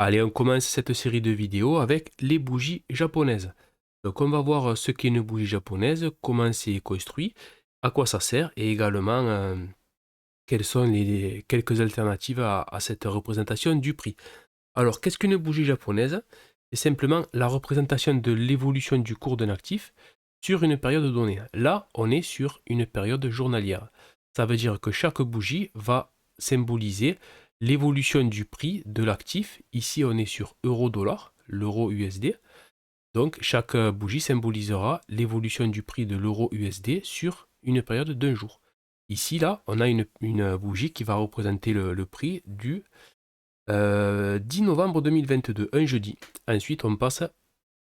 Allez, on commence cette série de vidéos avec les bougies japonaises. Donc on va voir ce qu'est une bougie japonaise, comment c'est construit, à quoi ça sert et également quelles sont les quelques alternatives à cette représentation du prix. Alors qu'est-ce qu'une bougie japonaise? C'est simplement la représentation de l'évolution du cours d'un actif sur une période donnée. Là, on est sur une période journalière. Ça veut dire que chaque bougie va symboliser l'évolution du prix de l'actif. Ici, on est sur euro-dollar, l'euro USD. Donc, chaque bougie symbolisera l'évolution du prix de l'euro USD sur une période d'un jour. Ici, là, on a une bougie qui va représenter le prix du 10 novembre 2022, un jeudi. Ensuite, on passe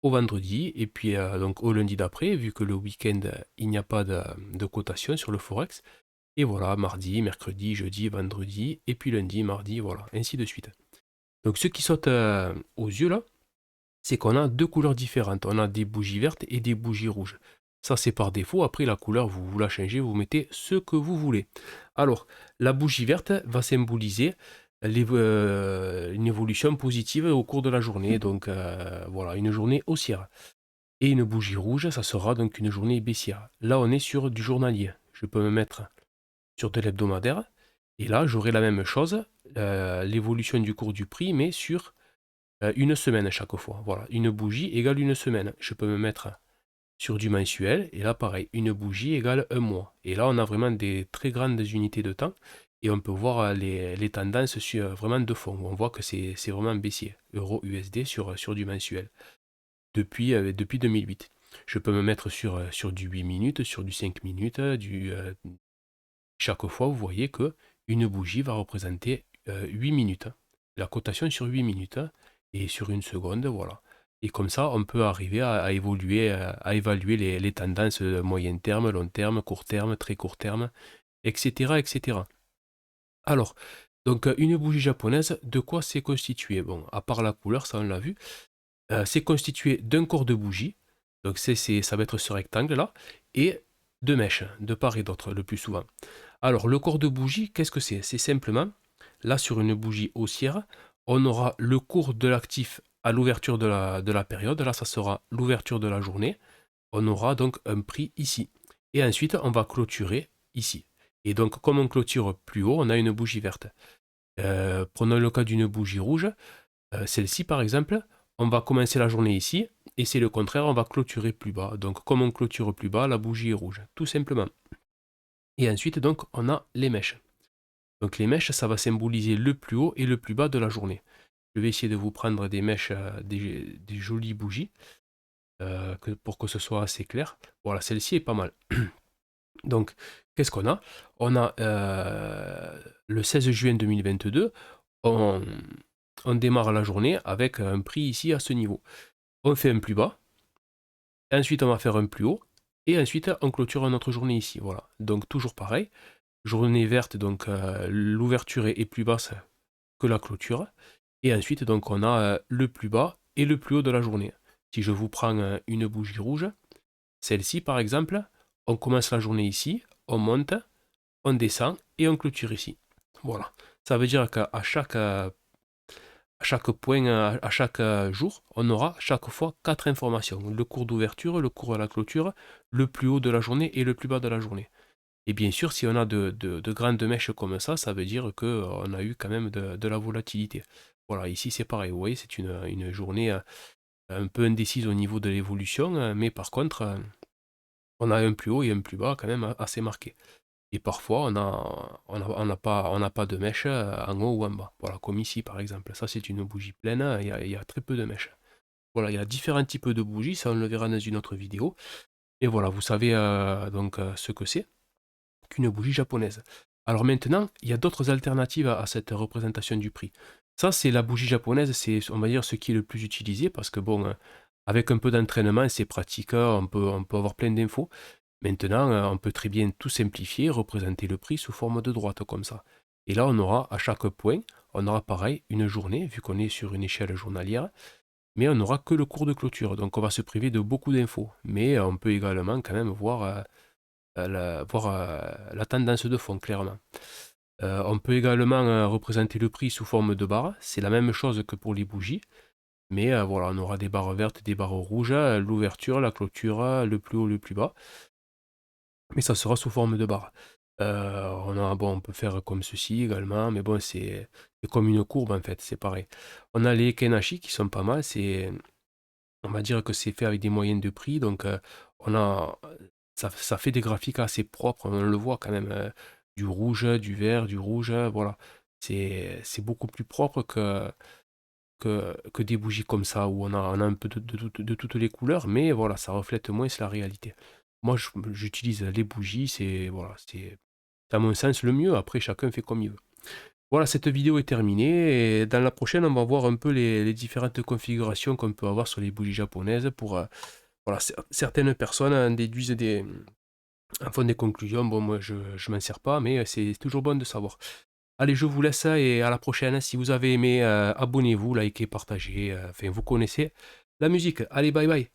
au vendredi et puis donc au lundi d'après, vu que le week-end, il n'y a pas de cotation sur le Forex. Et voilà, mardi, mercredi, jeudi, vendredi, et puis lundi, mardi, voilà, ainsi de suite. Donc ce qui saute aux yeux là, c'est qu'on a deux couleurs différentes. On a des bougies vertes et des bougies rouges. Ça c'est par défaut, après la couleur, vous la changez, vous mettez ce que vous voulez. Alors, la bougie verte va symboliser une évolution positive au cours de la journée, donc voilà, une journée haussière. Et une bougie rouge, ça sera donc une journée baissière. Là, on est sur du journalier. Je peux me mettre sur de l'hebdomadaire. Et là, j'aurai la même chose, l'évolution du cours du prix, mais sur une semaine à chaque fois. Voilà, une bougie égale une semaine. Je peux me mettre sur du mensuel, et là, pareil, une bougie égale un mois. Et là, on a vraiment des très grandes unités de temps, et on peut voir les tendances vraiment de fond. On voit que c'est vraiment baissier. Euro USD sur du mensuel, depuis 2008. Je peux me mettre sur du 8 minutes, sur du 5 minutes, chaque fois, vous voyez que une bougie va représenter 8 minutes. La cotation sur 8 minutes et sur une seconde, voilà. Et comme ça, on peut arriver à évoluer, à évaluer les tendances moyen terme, long terme, court terme, très court terme, etc., etc. Alors, donc une bougie japonaise, de quoi c'est constitué? Bon, à part la couleur, ça on l'a vu. C'est constitué d'un corps de bougie, donc ça va être ce rectangle-là, et de mèches, de part et d'autre, le plus souvent. Alors, le corps de bougie, qu'est-ce que c'est? C'est simplement, là, sur une bougie haussière, on aura le cours de l'actif à l'ouverture de la période. Là, ça sera l'ouverture de la journée. On aura donc un prix ici. Et ensuite, on va clôturer ici. Et donc, comme on clôture plus haut, on a une bougie verte. Prenons le cas d'une bougie rouge. Celle-ci, par exemple, on va commencer la journée ici. Et c'est le contraire, on va clôturer plus bas. Donc, comme on clôture plus bas, la bougie est rouge. Tout simplement. Et ensuite, donc, on a les mèches. Donc les mèches, ça va symboliser le plus haut et le plus bas de la journée. Je vais essayer de vous prendre des mèches, des jolies bougies, pour que ce soit assez clair. Voilà, celle-ci est pas mal. Donc, qu'est-ce qu'on a? On a le 16 juin 2022, on, on démarre la journée avec un prix ici à ce niveau. On fait un plus bas, ensuite on va faire un plus haut, et ensuite on clôture notre journée ici. Voilà, donc toujours pareil. Journée verte, donc l'ouverture est plus basse que la clôture. Et ensuite, donc, on a le plus bas et le plus haut de la journée. Si je vous prends une bougie rouge, celle-ci par exemple, on commence la journée ici, on monte, on descend et on clôture ici. Voilà. Ça veut dire qu'à chaque point, à chaque jour, on aura chaque fois 4 informations. Le cours d'ouverture, le cours à la clôture, le plus haut de la journée et le plus bas de la journée. Et bien sûr, si on a de grandes mèches comme ça veut dire qu'on a eu quand même de la volatilité. Voilà, ici c'est pareil, vous voyez, c'est une journée un peu indécise au niveau de l'évolution, mais par contre, on a un plus haut et un plus bas quand même assez marqué. Et parfois, on n'a pas de mèche en haut ou en bas. Voilà, comme ici par exemple. Ça, c'est une bougie pleine, il y a très peu de mèches. Voilà, il y a différents types de bougies, ça on le verra dans une autre vidéo. Et voilà, vous savez donc ce que c'est qu'une bougie japonaise. Alors maintenant, il y a d'autres alternatives à cette représentation du prix. Ça, c'est la bougie japonaise, c'est, on va dire, ce qui est le plus utilisé, parce que bon, avec un peu d'entraînement, c'est pratique, on peut avoir plein d'infos. Maintenant, on peut très bien tout simplifier, représenter le prix sous forme de droite, comme ça. Et là, on aura à chaque point, on aura pareil une journée, vu qu'on est sur une échelle journalière, mais on n'aura que le cours de clôture. Donc on va se priver de beaucoup d'infos. Mais on peut également quand même voir la tendance de fond, clairement. On peut également représenter le prix sous forme de barres. C'est la même chose que pour les bougies. Mais voilà, on aura des barres vertes, des barres rouges, l'ouverture, la clôture, le plus haut, le plus bas. Mais ça sera sous forme de barres. On peut faire comme ceci également, mais bon, c'est comme une courbe en fait, c'est pareil. On a les Kenashi qui sont pas mal, on va dire que c'est fait avec des moyennes de prix, donc on a, ça fait des graphiques assez propres, on le voit quand même, du rouge, du vert, du rouge, voilà. C'est beaucoup plus propre que des bougies comme ça, où on a un peu de toutes les couleurs, mais voilà, ça reflète moins la réalité. Moi, j'utilise les bougies, voilà, c'est à mon sens le mieux, après chacun fait comme il veut. Voilà, cette vidéo est terminée, et dans la prochaine, on va voir un peu les différentes configurations qu'on peut avoir sur les bougies japonaises pour, voilà, certaines personnes en font des conclusions. Bon, moi, je m'en sers pas, mais c'est toujours bon de savoir. Allez, je vous laisse et à la prochaine. Si vous avez aimé, abonnez-vous, likez, partagez, enfin, vous connaissez la musique. Allez, bye bye.